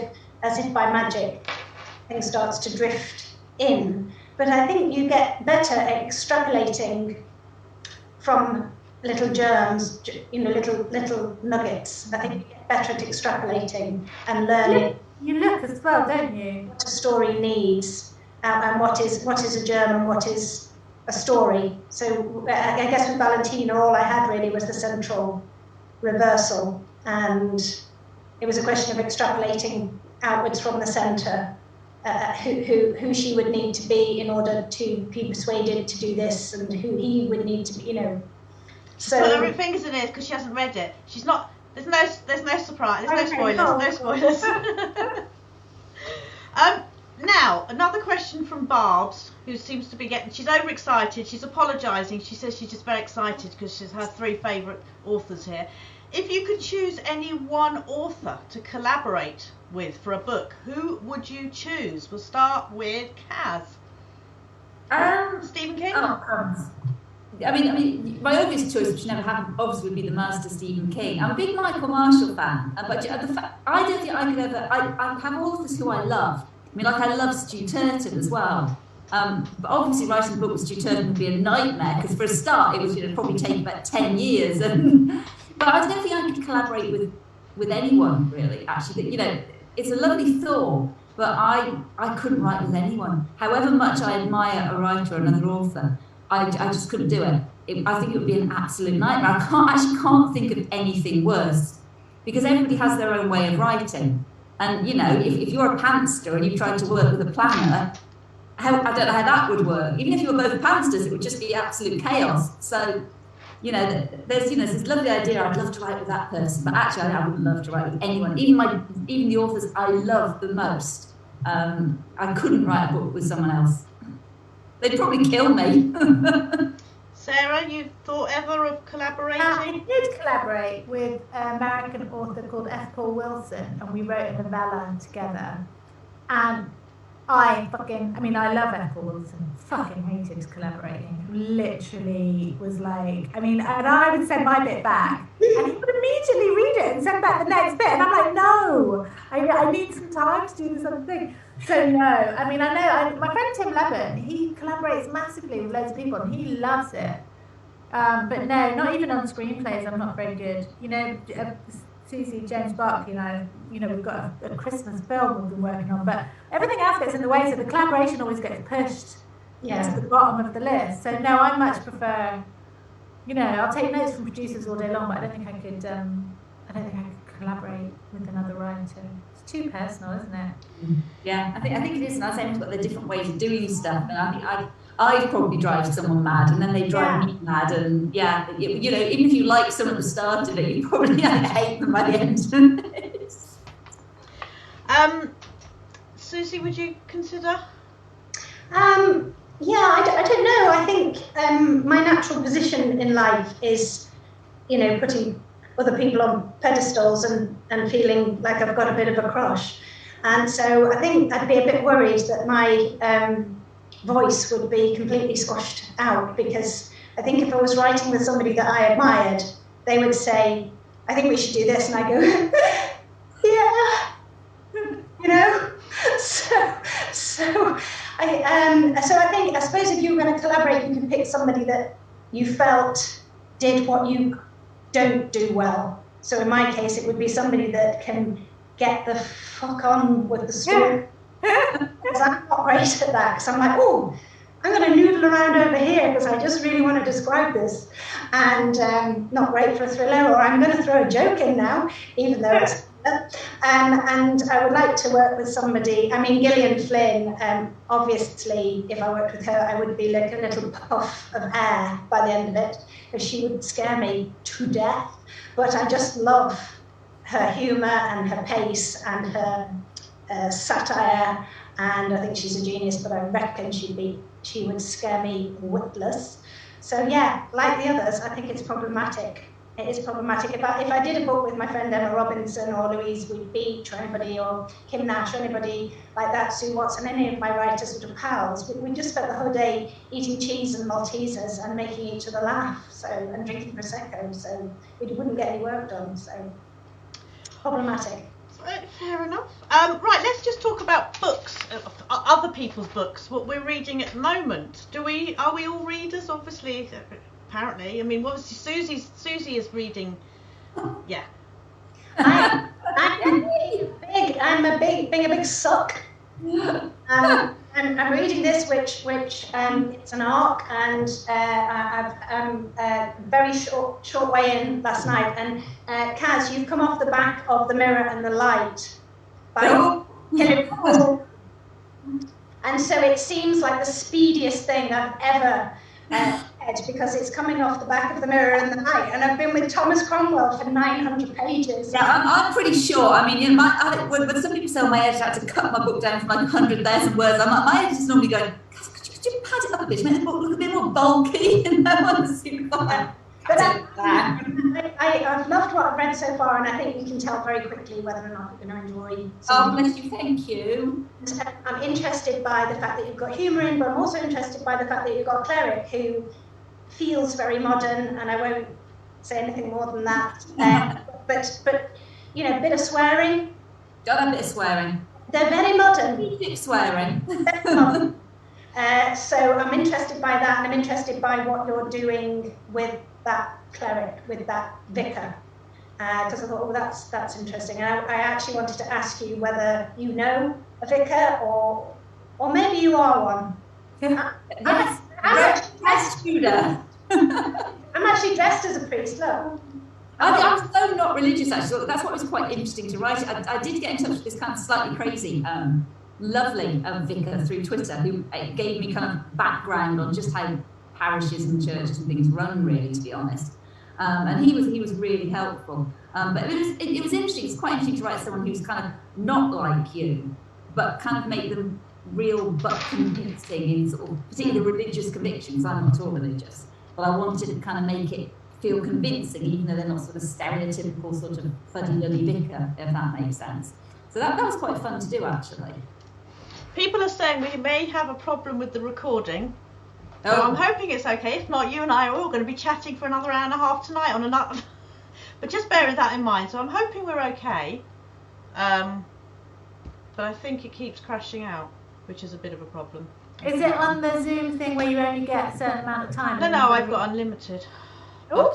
as if by magic, things starts to drift in. But I think you get better at extrapolating from little germs, you know, little nuggets. I think you get better at extrapolating and learning. You look as well, don't you? What a story needs, and what is a germ and what is a story. So I guess with Valentina, all I had really was the central reversal, and it was a question of extrapolating outwards from the centre, who she would need to be in order to be persuaded to do this, and who he would need to be, you know. So put her fingers in ears because she hasn't read it. She's not. There's no surprise. There's no spoilers. Now another question from Barb's, who seems to be she's overexcited. She's apologising. She says she's just very excited because she has 3 favourite authors here. If you could choose any one author to collaborate with for a book, who would you choose? We'll start with Kaz. Stephen King? Oh, I mean, my obvious choice, which never happened, obviously would be the master Stephen King. I'm a big Michael Marshall fan, but I don't think I could ever. I have authors who I love. I mean, like I love Stu Turton as well. But obviously, writing a book with Stu Turton would be a nightmare because, for a start, it would probably take about 10 years. But I don't think I could collaborate with anyone really. Actually, you know, it's a lovely thought, but I couldn't write with anyone. However much I admire a writer or another author, I just couldn't do it. I think it would be an absolute nightmare. I can't think of anything worse, because everybody has their own way of writing. And you know, if you're a pantster and you try to work with a planner, I don't know how that would work. Even if you were both pansters, it would just be absolute chaos. So, you know, there's this lovely idea. I'd love to write with that person, but actually, I wouldn't love to write with anyone. Even the authors I love the most, I couldn't write a book with someone else. They'd probably kill me. Sarah, you thought ever of collaborating? I did collaborate with an American author called F. Paul Wilson, and we wrote a novella together. And I love F. Paul Wilson. Fucking hated collaborating. Literally was like, and I would send my bit back, and he would immediately read it and send back the next bit. And I'm like, no, I need some time to do this other thing. So no, I know my friend Tim Levin, he collaborates massively with loads of people and he loves it. But no, not even on screenplays, I'm not very good. You know, Susie, James Barkley and I, you know, we've got a Christmas film we've been working on, but everything else gets in the way, so the collaboration always gets pushed. to the bottom of the list. So no, I much prefer, I'll take notes from producers all day long, but I don't think I could collaborate with another writer. It's too personal, isn't it? Yeah, I think it is, and I say everyone's got their different ways of doing stuff, and I think I'd probably drive someone mad, and then they drive me mad, and even if you like someone who started it, you probably hate them by the end of it. Susie, would you consider? I don't know. I think my natural position in life is, putting other people on pedestals and feeling like I've got a bit of a crush. And so I think I'd be a bit worried that my voice would be completely squashed out, because I think if I was writing with somebody that I admired, they would say, I think we should do this, and I go, yeah, I suppose if you were going to collaborate, you could pick somebody that you felt did what you don't do well. So in my case, it would be somebody that can get the fuck on with the story. Because I'm not great at that, because I'm like, oh, I'm going to noodle around over here because I just really want to describe this, and not great for a thriller, or I'm going to throw a joke in now, even though it's and I would like to work with somebody. I mean, Gillian Flynn, obviously, if I worked with her, I would be like a little puff of air by the end of it, because she would scare me to death. But I just love her humour and her pace and her satire, and I think she's a genius, but I reckon she would scare me witless. So yeah, like the others, I think it's problematic. It is problematic. If I did a book with my friend Emma Robinson or Louise Beach or anybody, or Kim Nash or anybody like that, Sue Watson, any of my writers sort of pals, we just spent the whole day eating cheese and Maltesers and making each other laugh, and drinking Prosecco, so we wouldn't get any work done, so problematic. Fair enough. Right, let's just talk about books, other people's books, what we're reading at the moment. Are we all readers? Obviously, apparently. I mean, Susie is reading. Yeah. I'm a big suck. I'm reading this, which it's an arc, and I'm very short way in last night. And Kaz, you've come off the back of The Mirror and the Light by and so it seems like the speediest thing I've ever read, because it's coming off the back of The Mirror and the Light, and I've been with Thomas Cromwell for 900 pages. Yeah, I'm pretty sure. I mean, when some people say my editor had to cut my book down from like 100,000 words, I'm like, my editor's normally going, could you pad it up a bit, make the book look a bit more bulky, But I've loved what I've read so far, and I think you can tell very quickly whether or not you're going to enjoy something. Oh, bless you, thank you. I'm interested by the fact that you've got humour in, but I'm also interested by the fact that you've got a cleric who feels very modern, and I won't say anything more than that. But a bit of swearing. Got a bit of swearing. They're very modern. Keep swearing. Very modern. So I'm interested by that, and I'm interested by what you're doing with that cleric, with that vicar, because I thought, that's interesting. And I actually wanted to ask you whether you know a vicar, or maybe you are one. Yes, Tudor. I'm actually dressed as a priest. Look. I'm so not religious, actually. So that's what was quite interesting to write. I did get in touch with this kind of slightly crazy, lovely vicar through Twitter, who gave me kind of background on just how parishes and churches and things run, really, to be honest. And he was really helpful. But it was interesting. It's quite interesting to write someone who's kind of not like you, but kind of make them real but convincing in sort of particularly religious convictions. I'm not at all religious, but I wanted to kind of make it feel convincing, even though they're not sort of stereotypical sort of fuddy-duddy vicar, if that makes sense. So that was quite fun to do, actually. People are saying we may have a problem with the recording. So I'm hoping it's okay. If not, you and I are all going to be chatting for another hour and a half tonight on another. But just bear that in mind. So I'm hoping we're okay. But I think it keeps crashing out, which is a bit of a problem. Is it on the Zoom thing where you only get a certain amount of time? No, I've got unlimited. Oh,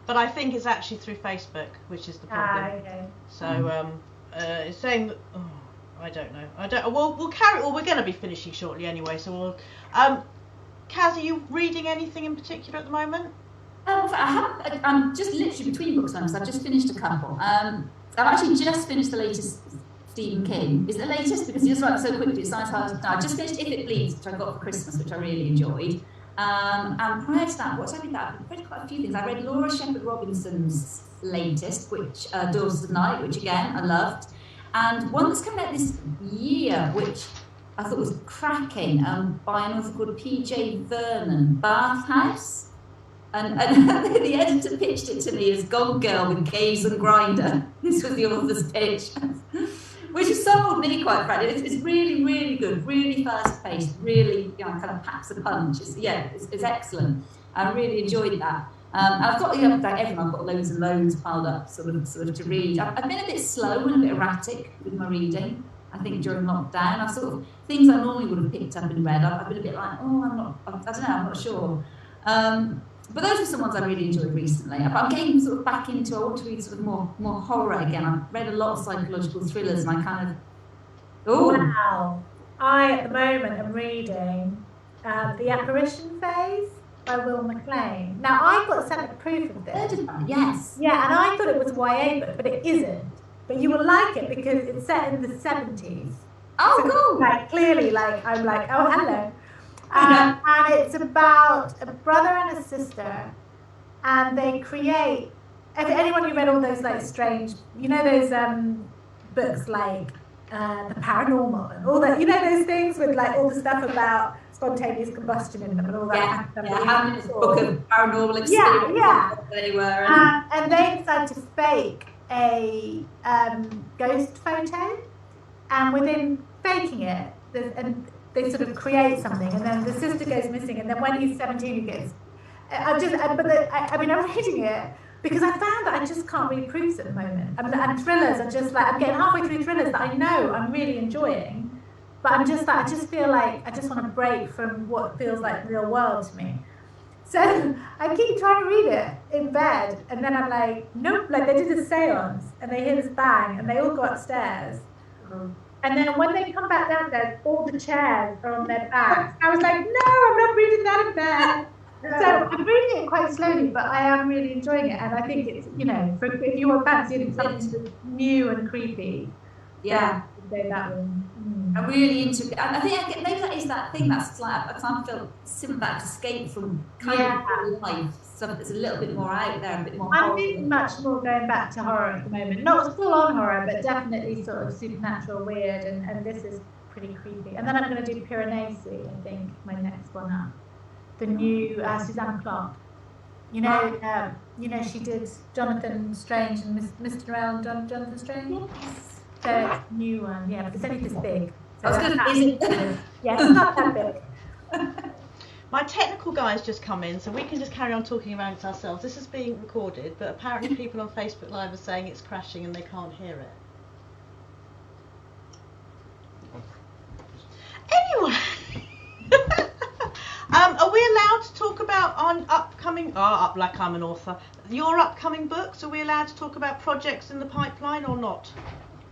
but I think it's actually through Facebook, which is the problem. Okay. So it's saying that. I don't know. We'll carry. Well, we're going to be finishing shortly anyway. So we'll. Kaz, are you reading anything in particular at the moment? I'm just literally between books now, so I've just finished a couple. I've actually just finished the latest Stephen King. Is it the latest? Because he just writes so quickly, it's nice hard. No, I just finished If It Bleeds, which I got for Christmas, which I really enjoyed. And prior to that, what I read that? I've read quite a few things. I read Laura Shepherd Robinson's latest, which Daughters of Night, which again I loved. And one that's coming out this year, which I thought was cracking, by an author called P.J. Vernon, Bathhouse. And the editor pitched it to me as Gone Girl with Gaze and Grinder. This was the author's pitch, which has sold me quite frankly. It's really, really good, really fast-paced, really kind of packs a punch. It's excellent. I really enjoyed that. I've got, like everyone, I've got loads and loads piled up sort of to read. I've been a bit slow and a bit erratic with my reading. I think during lockdown, I've sort of things I normally would have picked up and read. I've been a bit like, I don't know, I'm not sure. But those are some ones I really enjoyed recently. I'm getting sort of back into, I want to read sort of more horror again. I've read a lot of psychological thrillers and I kind of, Wow. I, at the moment, am reading The Apparition Phase by Will MacLean. Now, I got sent a proof of this. Yes. Yeah, and I thought it was YA book, but it isn't. But you will like it because it's set in the 70s. Oh, so cool. Like, clearly, like, I'm like, oh, hello. And it's about a brother and a sister, and they create. Anyone who read all those like strange, those books like the paranormal and all that, those things with like all the stuff about spontaneous combustion in them and all that. Having this book of paranormal experience. Yeah. And they decided to fake a ghost photo, and within faking it, they sort of create something, and then the sister goes missing, and then when he's 17 he gets I'm reading it because I found that I just can't read proofs at the moment, and thrillers are just like, I'm getting halfway through thrillers that I know I'm really enjoying, but I'm just like, I just feel like I just want to break from what feels like the real world to me. So I keep trying to read it in bed, and then I'm like, nope, like they did a seance and they hear this bang and they all go upstairs. And then when they come back downstairs, all the chairs are on their backs. I was like, no, I'm not reading that in bed. So I'm reading it quite slowly, but I am really enjoying it. And I think it's, if you were fancying something new and creepy, yeah, then that one. I'm really into it. I think maybe that is that thing that's like, I feel similar, that escape from kind of life, stuff that's a little bit more out there, a bit more I'm feeling much more going back to horror at the moment. Not full on horror, but definitely sort of supernatural, weird, and this is pretty creepy. And then I'm going to do Piranesi, I think, my next one up. The new Suzanne Clark. She did Jonathan Strange and Mr. Noel and Jonathan Strange. Yes. So it's a new one, yeah, but it's only this big. So yeah, it's not that big. My technical guy's just come in, so we can just carry on talking amongst ourselves. This is being recorded, but apparently people on Facebook Live are saying it's crashing and they can't hear it. Anyway, are we allowed to talk about on upcoming, like I'm an author, your upcoming books? Are we allowed to talk about projects in the pipeline or not?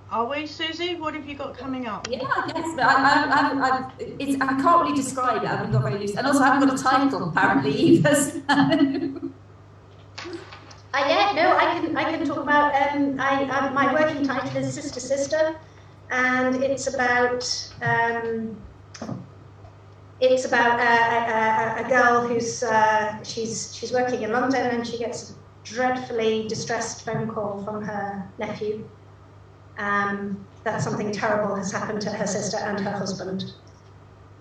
Are we, Susie? What have you got coming up? Yeah, I guess, but I can't really describe it. I haven't got very loose, and also I haven't got a title apparently either. So. I can talk about. My working title is Sister Sister, and it's about a girl who's she's working in London, and she gets a dreadfully distressed phone call from her nephew. That something terrible has happened to her sister and her husband,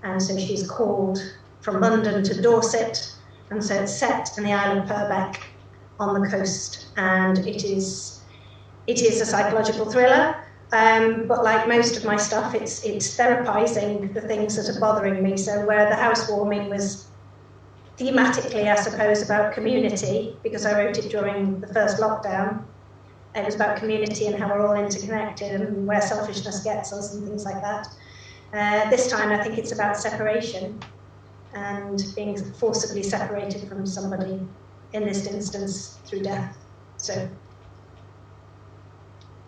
and so she's called from London to Dorset, and so it's set in the Isle of Purbeck on the coast, and it is a psychological thriller, but like most of my stuff, it's therapizing the things that are bothering me. So where the housewarming was thematically, I suppose, about community, because I wrote it during the first lockdown. It was about community and how we're all interconnected and where selfishness gets us and things like that. This time I think it's about separation and being forcibly separated from somebody, in this instance through death. So.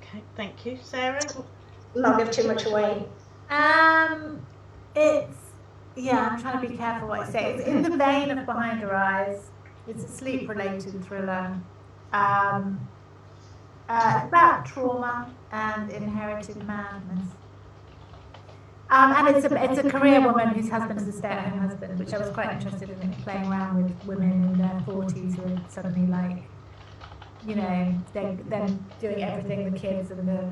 Okay, thank you. Sarah? not give too much away. I'm trying to be careful what I say. It's in the vein of Behind Her Eyes. It's a sleep-related thriller. About trauma and inherited madness. And it's a career woman whose husband is a stay-at-home husband, which I was quite interested in, playing around with women in their 40s who are suddenly like, then doing everything, the kids and the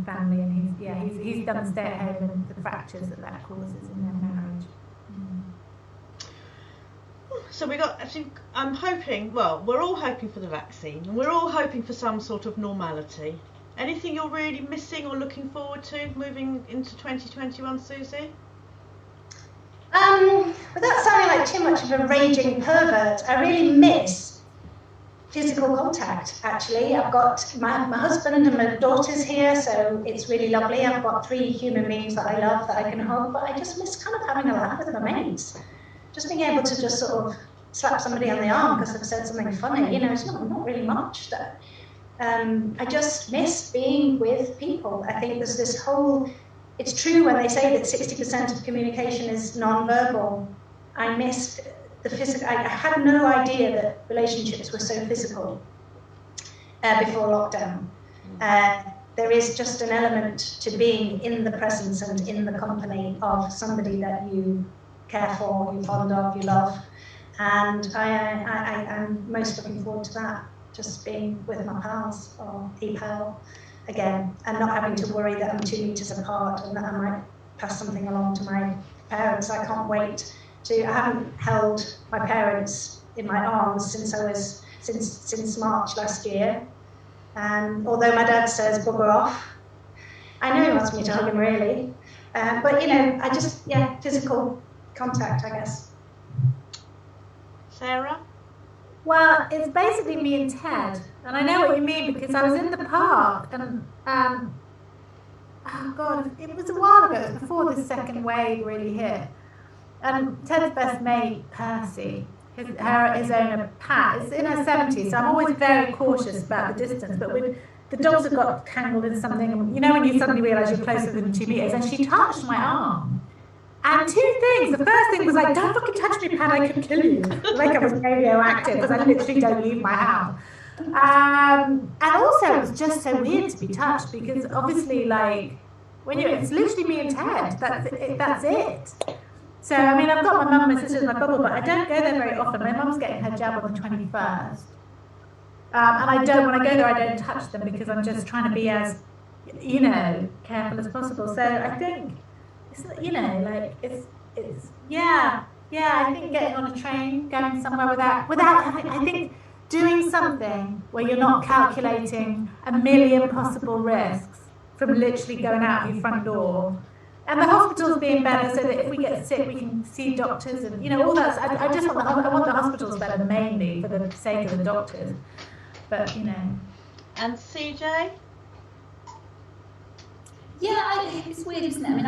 family, and he's done stay-at-home and the fractures that causes in their marriage. So we're all hoping for the vaccine, and we're all hoping for some sort of normality. Anything you're really missing or looking forward to moving into 2021, Susie? Without sounding like too much of a raging pervert, I really miss physical contact, actually. I've got my husband and my daughters here, so it's really lovely. I've got 3 human beings that I love that I can hug, but I just miss kind of having a laugh with my mates. Just being able to just sort of slap somebody on the arm because they've said something funny. It's not really much. I just miss being with people. I think there's this whole, it's true when they say that 60% of communication is non-verbal. I missed the physical. I had no idea that relationships were so physical before lockdown. There is just an element to being in the presence and in the company of somebody that you care for, you're fond of, you love. And I'm most looking forward to that. Just being with my pals or e-pal again, and not having to worry that I'm 2 meters apart and that I might pass something along to my parents. I can't wait I haven't held my parents in my arms since March last year. And although my dad says bugger off, I know he wants me to hug him really. But I just, physical contact, I guess. Sarah? Well, it's basically me and Ted, and I know what you mean because I was in the park and it was a while ago, it was before the second wave really hit. And Ted's best mate, Percy, his owner, Pat, is in her 70s, so I'm always very cautious about the distance. But the dogs have got tangled in something, and when you suddenly realise you're closer than 2 meters, and she touched my arm. And 2 things. The first thing was like, don't fucking touch me, Pat, I could kill you. Like I was radioactive because I literally don't leave my house. And also it was just so weird to be touched because obviously it's literally me and Ted. That's it. So, I've got my mum and my sister in my bubble, but I don't go there very often. My mum's getting her jab on the 21st. And when I go there, I don't touch them because I'm just trying to be as, careful as possible. So I think, I think getting on a train, going somewhere without, I think doing something where you're not calculating a million possible risks from literally going out your front door. And the hospitals being better so that if we get sick, we can see doctors and, all that. I want the hospitals better mainly for the sake of the doctors. But, And CJ? Yeah, it's weird, isn't it?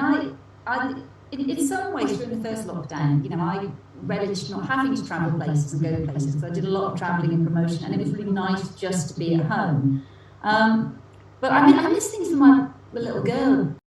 In some ways, during the first lockdown, I relished not having to travel places and go places because I did a lot of travelling and promotion, and it was really nice just to be at home. But I miss things from my little girl